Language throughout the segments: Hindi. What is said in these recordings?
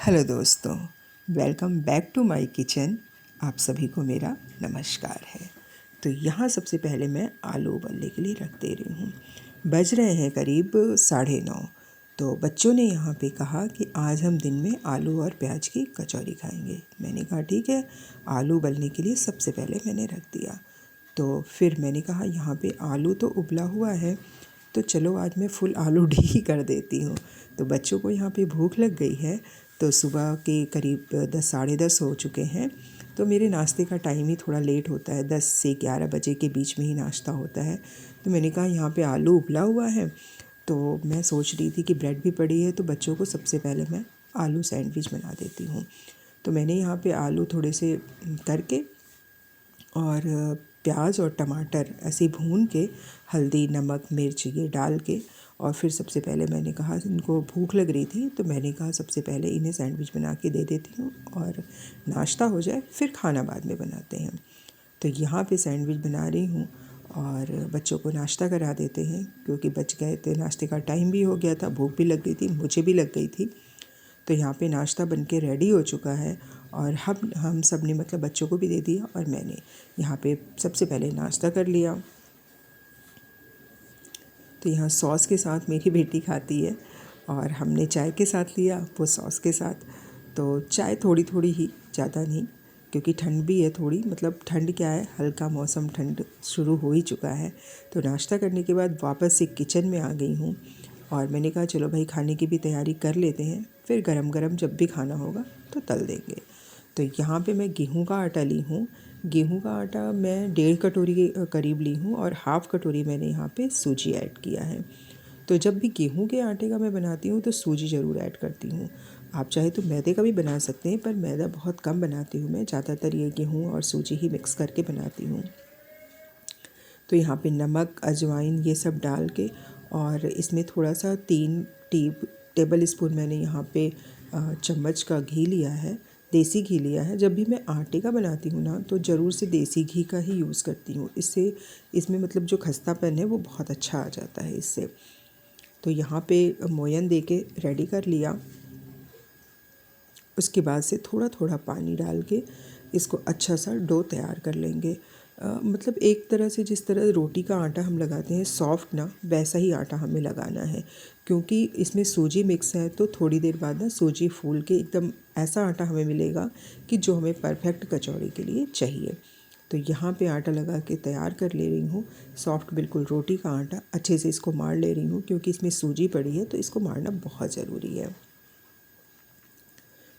हेलो दोस्तों, welcome back to my kitchen. आप सभी को मेरा नमस्कार है। तो यहाँ सबसे पहले मैं आलू उबलने के लिए रख दे रही हूँ। बज रहे हैं करीब 9:30। तो बच्चों ने यहाँ पे कहा कि आज हम दिन में आलू और प्याज की कचौरी खाएंगे। मैंने कहा ठीक है। आलू उबलने के लिए सबसे पहले मैंने रख दिया। तो फिर मैंने कहा यहाँ पे आलू तो उबला हुआ है, तो चलो आज मैं फुल आलू ही कर देती हूँ। तो बच्चों को यहाँ पे भूख लग गई है। तो सुबह के करीब 10 साढ़े 10 हो चुके हैं। तो मेरे नाश्ते का टाइम ही थोड़ा लेट होता है, 10 से 11 बजे के बीच में ही नाश्ता होता है। तो मैंने कहा यहाँ पे आलू उबला हुआ है, तो मैं सोच रही थी कि ब्रेड भी पड़ी है, तो बच्चों को सबसे पहले मैं आलू सैंडविच बना देती हूँ। तो मैंने यहाँ पे आलू थोड़े से करके और प्याज और टमाटर ऐसे भून के हल्दी नमक मिर्च ये डाल के, और फिर सबसे पहले मैंने कहा इनको भूख लग रही थी, तो मैंने कहा सबसे पहले इन्हें सैंडविच बना के दे देती हूँ और नाश्ता हो जाए फिर खाना बाद में बनाते हैं। तो यहाँ पे सैंडविच बना रही हूँ और बच्चों को नाश्ता करा देते हैं, क्योंकि बच गए थे, नाश्ते का टाइम भी हो गया था, भूख भी लग गई थी, मुझे भी लग गई थी। तो यहाँ पे नाश्ता बनके रेडी हो चुका है और हम सब ने मतलब बच्चों को भी दे दिया और मैंने यहाँ पे सबसे पहले नाश्ता कर लिया। तो यहाँ सॉस के साथ मेरी बेटी खाती है और हमने चाय के साथ लिया, वो सॉस के साथ। तो चाय थोड़ी थोड़ी ही, ज़्यादा नहीं, क्योंकि ठंड भी है थोड़ी, मतलब ठंड क्या है, हल्का मौसम ठंड शुरू हो ही चुका है। तो नाश्ता करने के बाद वापस से किचन में आ गई हूँ और मैंने कहा चलो भाई खाने की भी तैयारी कर लेते हैं, फिर गरम गरम जब भी खाना होगा तो तल देंगे। तो यहाँ पे मैं गेहूं का आटा ली हूँ। गेहूं का आटा मैं 1.5 कटोरी के करीब ली हूँ और हाफ़ कटोरी मैंने यहाँ पे सूजी ऐड किया है। तो जब भी गेहूं के आटे का मैं बनाती हूँ तो सूजी ज़रूर ऐड करती हूँ। आप चाहे तो मैदे का भी बना सकते हैं, पर मैदा बहुत कम बनाती हूँ मैं, ज़्यादातर ये गेहूं और सूजी ही मिक्स करके बनाती हूँ। तो यहाँ पे नमक अजवाइन ये सब डाल के, और इसमें थोड़ा सा 3 टेबल स्पून मैंने यहाँ पे चम्मच का घी लिया है, देसी घी लिया है। जब भी मैं आटे का बनाती हूँ ना, तो ज़रूर से देसी घी का ही यूज़ करती हूँ, इससे इसमें मतलब जो खस्तापन है वो बहुत अच्छा आ जाता है इससे। तो यहाँ पे मोयन दे के रेडी कर लिया। उसके बाद से थोड़ा थोड़ा पानी डाल के इसको अच्छा सा डो तैयार कर लेंगे। मतलब एक तरह से जिस तरह रोटी का आटा हम लगाते हैं सॉफ्ट ना, वैसा ही आटा हमें लगाना है, क्योंकि इसमें सूजी मिक्स है। तो थोड़ी देर बाद ना सूजी फूल के एकदम ऐसा आटा हमें मिलेगा कि जो हमें परफेक्ट कचौड़ी के लिए चाहिए। तो यहाँ पे आटा लगा के तैयार कर ले रही हूँ, सॉफ्ट बिल्कुल रोटी का आटा। अच्छे से इसको मार ले रही हूँ, क्योंकि इसमें सूजी पड़ी है तो इसको मारना बहुत ज़रूरी है।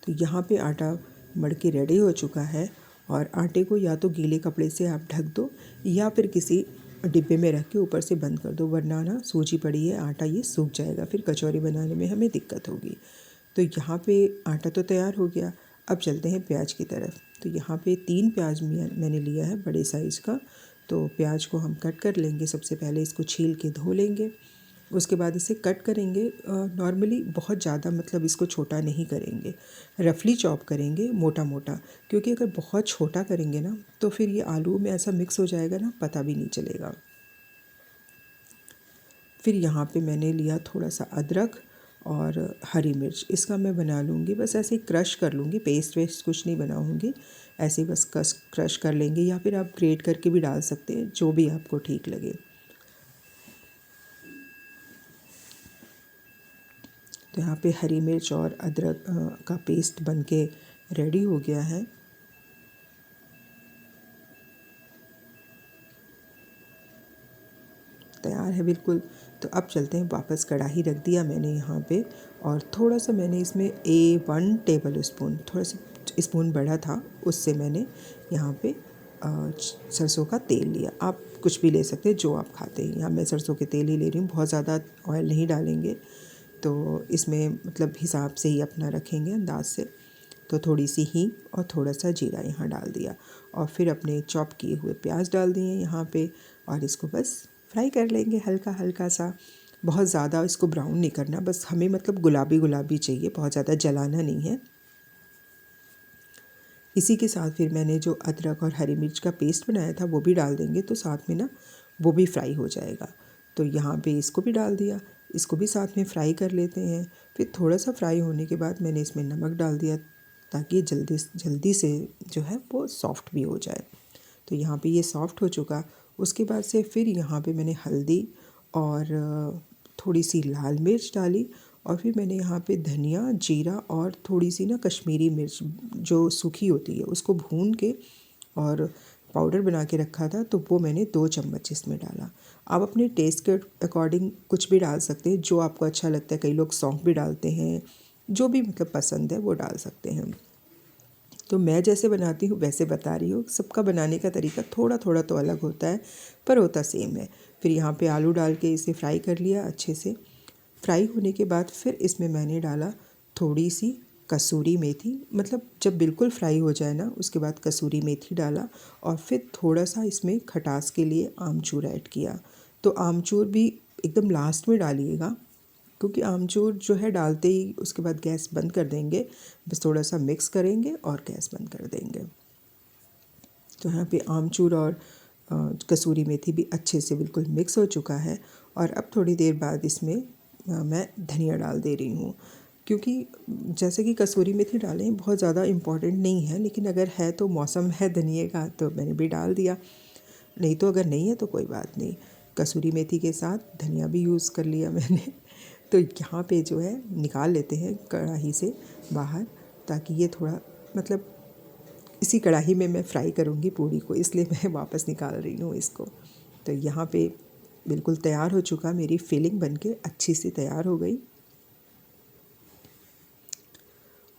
तो यहाँ पे आटा मड़ के रेडी हो चुका है, और आटे को या तो गीले कपड़े से आप ढक दो या फिर किसी डिब्बे में रख के ऊपर से बंद कर दो, वरना ना सूजी पड़ी है आटा ये सूख जाएगा, फिर कचौरी बनाने में हमें दिक्कत होगी। तो यहाँ पे आटा तो तैयार हो गया। अब चलते हैं प्याज की तरफ। तो यहाँ पे 3 प्याज मैंने लिया है बड़े साइज़ का। तो प्याज को हम कट कर लेंगे। सबसे पहले इसको छील के धो लेंगे, उसके बाद इसे कट करेंगे। नॉर्मली बहुत ज़्यादा मतलब इसको छोटा नहीं करेंगे, रफली चॉप करेंगे मोटा मोटा, क्योंकि अगर बहुत छोटा करेंगे ना तो फिर ये आलू में ऐसा मिक्स हो जाएगा ना, पता भी नहीं चलेगा। फिर यहाँ पे मैंने लिया थोड़ा सा अदरक और हरी मिर्च, इसका मैं बना लूँगी, बस ऐसे ही क्रश कर लूँगी, पेस्ट वेस्ट कुछ नहीं बनाऊँगी, ऐसे ही बस क्रश कर लेंगे, या फिर आप ग्रेट करके भी डाल सकते हैं, जो भी आपको ठीक लगे। तो यहाँ पे हरी मिर्च और अदरक का पेस्ट बनके रेडी हो गया है। तैयार है बिल्कुल। तो अब चलते हैं वापस, कढ़ाई रख दिया मैंने यहाँ पे, और थोड़ा सा मैंने इसमें 1 टेबल स्पून, थोड़ा सा स्पून बड़ा था उससे मैंने यहाँ पे सरसों का तेल लिया। आप कुछ भी ले सकते हैं जो आप खाते हैं, यहाँ मैं सरसों के तेल ही ले रही हूँ, बहुत ज़्यादा ऑयल नहीं डालेंगे। तो इसमें मतलब हिसाब से ही अपना रखेंगे अंदाज से। तो थोड़ी सी हींग और थोड़ा सा जीरा यहाँ डाल दिया, और फिर अपने चॉप किए हुए प्याज डाल दिए यहाँ पे, और इसको बस फ्राई कर लेंगे हल्का हल्का सा। बहुत ज़्यादा इसको ब्राउन नहीं करना, बस हमें मतलब गुलाबी गुलाबी चाहिए, बहुत ज़्यादा जलाना नहीं है। इसी के साथ फिर मैंने जो अदरक और हरी मिर्च का पेस्ट बनाया था वो भी डाल देंगे, तो साथ में ना वो भी फ्राई हो जाएगा। तो यहाँ पे इसको भी डाल दिया। इसको भी साथ में फ्राई कर लेते हैं। फिर थोड़ा सा फ्राई होने के बाद मैंने इसमें नमक डाल दिया ताकि जल्दी से जो है वो सॉफ़्ट भी हो जाए। तो यहाँ पे ये सॉफ़्ट हो चुका। उसके बाद से फिर यहाँ पे मैंने हल्दी और थोड़ी सी लाल मिर्च डाली और फिर मैंने यहाँ पे धनिया, जीरा और थोड़ी सी ना कश्मीरी मिर्च जो सूखी होती है उसको भून के और पाउडर बना के रखा था, तो वो मैंने 2 चम्मच इसमें डाला। आप अपने टेस्ट के अकॉर्डिंग कुछ भी डाल सकते हैं, जो आपको अच्छा लगता है। कई लोग सौंफ भी डालते हैं, जो भी मतलब पसंद है वो डाल सकते हैं। तो मैं जैसे बनाती हूँ वैसे बता रही हूँ। सबका बनाने का तरीका थोड़ा थोड़ा तो अलग होता है, पर होता सेम है। फिर यहाँ पे आलू डाल के इसे फ्राई कर लिया अच्छे से। फ्राई होने के बाद फिर इसमें मैंने डाला थोड़ी सी कसूरी मेथी, मतलब जब बिल्कुल फ्राई हो जाए ना उसके बाद कसूरी मेथी डाला। और फिर थोड़ा सा इसमें खटास के लिए आमचूर ऐड किया। तो आमचूर भी एकदम लास्ट में डालिएगा, क्योंकि आमचूर जो है डालते ही उसके बाद गैस बंद कर देंगे। बस थोड़ा सा मिक्स करेंगे और गैस बंद कर देंगे। तो यहाँ पे आमचूर और कसूरी मेथी भी अच्छे से बिल्कुल मिक्स हो चुका है। और अब थोड़ी देर बाद इसमें मैं धनिया डाल दे रही हूँ, क्योंकि जैसे कि कसूरी मेथी डालें बहुत ज़्यादा इम्पॉर्टेंट नहीं है, लेकिन अगर है तो मौसम है धनिए का तो मैंने भी डाल दिया। नहीं तो अगर नहीं है तो कोई बात नहीं, कसूरी मेथी के साथ धनिया भी यूज़ कर लिया मैंने। तो यहाँ पे जो है निकाल लेते हैं कढ़ाई से बाहर, ताकि ये थोड़ा मतलब इसी कढ़ाई में मैं फ्राई करूँगी पूड़ी को, इसलिए मैं वापस निकाल रही हूँ इसको। तो यहाँ पे बिल्कुल तैयार हो चुका, मेरी फिलिंग बनके अच्छी सी तैयार हो गई।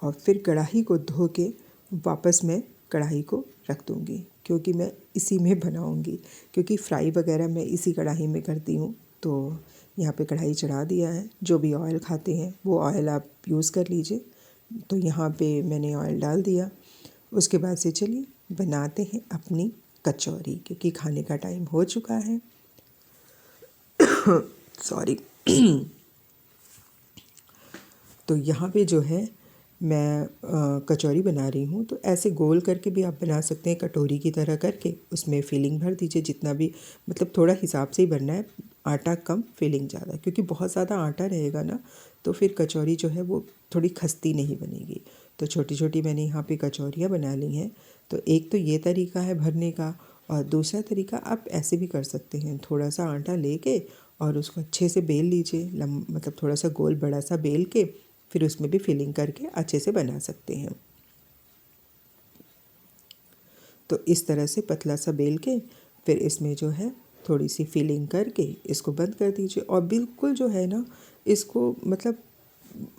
और फिर कढ़ाई को धो के वापस मैं कढ़ाई को रख दूँगी, क्योंकि मैं इसी में बनाऊँगी, क्योंकि फ्राई वगैरह मैं इसी कढ़ाई में करती हूँ। तो यहाँ पे कढ़ाई चढ़ा दिया है, जो भी ऑयल खाते हैं वो ऑयल आप यूज़ कर लीजिए। तो यहाँ पे मैंने ऑयल डाल दिया। उसके बाद से चलिए बनाते हैं अपनी कचौरी, क्योंकि खाने का टाइम हो चुका है। सॉरी। तो यहाँ पे जो है मैं कचौरी बना रही हूँ। तो ऐसे गोल करके भी आप बना सकते हैं, कटोरी की तरह करके उसमें फिलिंग भर दीजिए जितना भी, मतलब थोड़ा हिसाब से ही भरना है, आटा कम फिलिंग ज़्यादा, क्योंकि बहुत ज़्यादा आटा रहेगा ना तो फिर कचौरी जो है वो थोड़ी खस्ती नहीं बनेगी। तो छोटी छोटी मैंने यहाँ पे कचौरियाँ बना ली हैं। तो एक तो ये तरीका है भरने का, और दूसरा तरीका आप ऐसे भी कर सकते हैं। थोड़ा सा आटा लेके और उसको अच्छे से बेल लीजिए, मतलब थोड़ा सा गोल बड़ा सा बेल के फिर उसमें भी फिलिंग करके अच्छे से बना सकते हैं। तो इस तरह से पतला सा बेल के फिर इसमें जो है थोड़ी सी फिलिंग करके इसको बंद कर दीजिए। और बिल्कुल जो है ना इसको मतलब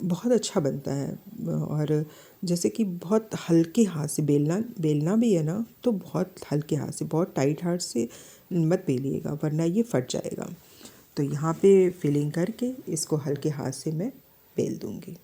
बहुत अच्छा बनता है। और जैसे कि बहुत हल्के हाथ से बेलना भी है ना, तो बहुत हल्के हाथ से, बहुत टाइट हाथ से मत बेलिएगा वरना ये फट जाएगा। तो यहाँ पे फिलिंग करके इसको हल्के हाथ से मैं बेल दूँगी।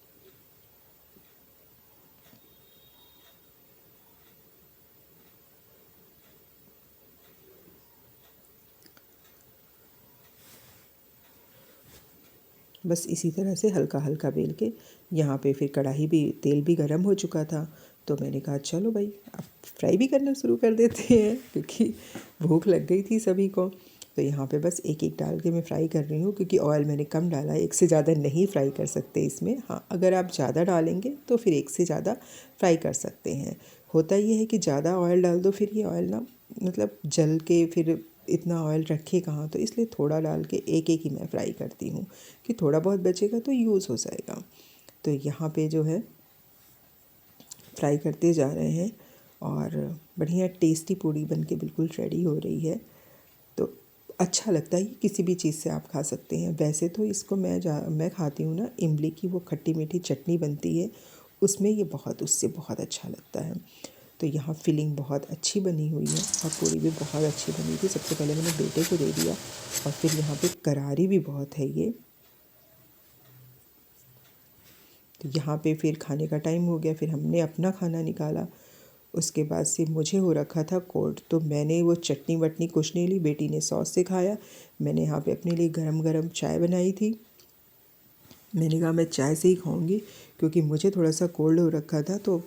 बस इसी तरह से हल्का हल्का बेल के यहाँ पे फिर कढ़ाई भी, तेल भी गर्म हो चुका था। तो मैंने कहा चलो भाई अब फ्राई भी करना शुरू कर देते हैं, क्योंकि भूख लग गई थी सभी को। तो यहाँ पे बस एक एक डाल के मैं फ्राई कर रही हूँ, क्योंकि ऑयल मैंने कम डाला है, एक से ज़्यादा नहीं फ्राई कर सकते इसमें। हाँ, अगर आप ज़्यादा डालेंगे तो फिर एक से ज़्यादा फ्राई कर सकते हैं। होता ये है कि ज़्यादा ऑयल डाल दो फिर ये ऑयल ना मतलब जल के फिर इतना ऑयल रखे कहाँ, तो इसलिए थोड़ा डाल के एक एक ही मैं फ्राई करती हूँ कि थोड़ा बहुत बचेगा तो यूज़ हो जाएगा। तो यहाँ पे जो है फ्राई करते जा रहे हैं और बढ़िया टेस्टी पूड़ी बन के बिल्कुल रेडी हो रही है। तो अच्छा लगता है, किसी भी चीज़ से आप खा सकते हैं। वैसे तो इसको मैं खाती हूँ ना, इमली की वो खट्टी मीठी चटनी बनती है उसमें, ये उससे बहुत अच्छा लगता है। तो यहाँ फिलिंग बहुत अच्छी बनी हुई है और पूरी भी बहुत अच्छी बनी थी। सबसे पहले मैंने बेटे को दे दिया और फिर यहाँ पे करारी भी बहुत है ये। तो यहाँ पे फिर खाने का टाइम हो गया, फिर हमने अपना खाना निकाला। उसके बाद से मुझे हो रखा था कोल्ड, तो मैंने वो चटनी वटनी कुछ नहीं ली, बेटी ने सॉस से खाया। मैंने यहाँ पे अपने लिए गरम गरम चाय बनाई थी। मैंने कहा मैं चाय से ही खाऊंगी, क्योंकि मुझे थोड़ा सा कोल्ड हो रखा था। तो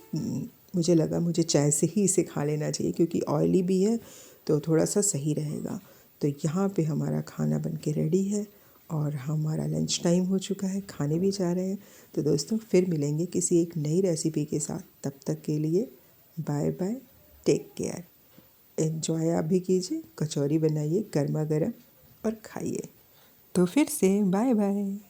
मुझे लगा मुझे चाय से ही इसे खा लेना चाहिए, क्योंकि ऑयली भी है तो थोड़ा सा सही रहेगा। तो यहाँ पे हमारा खाना बन के रेडी है और हमारा लंच टाइम हो चुका है, खाने भी जा रहे हैं। तो दोस्तों फिर मिलेंगे किसी एक नई रेसिपी के साथ। तब तक के लिए bye bye, take care. Enjoy आप भी कीजिए, कचौरी बनाइए गर्मा गर्म और खाइए। तो फिर से बाय बाय।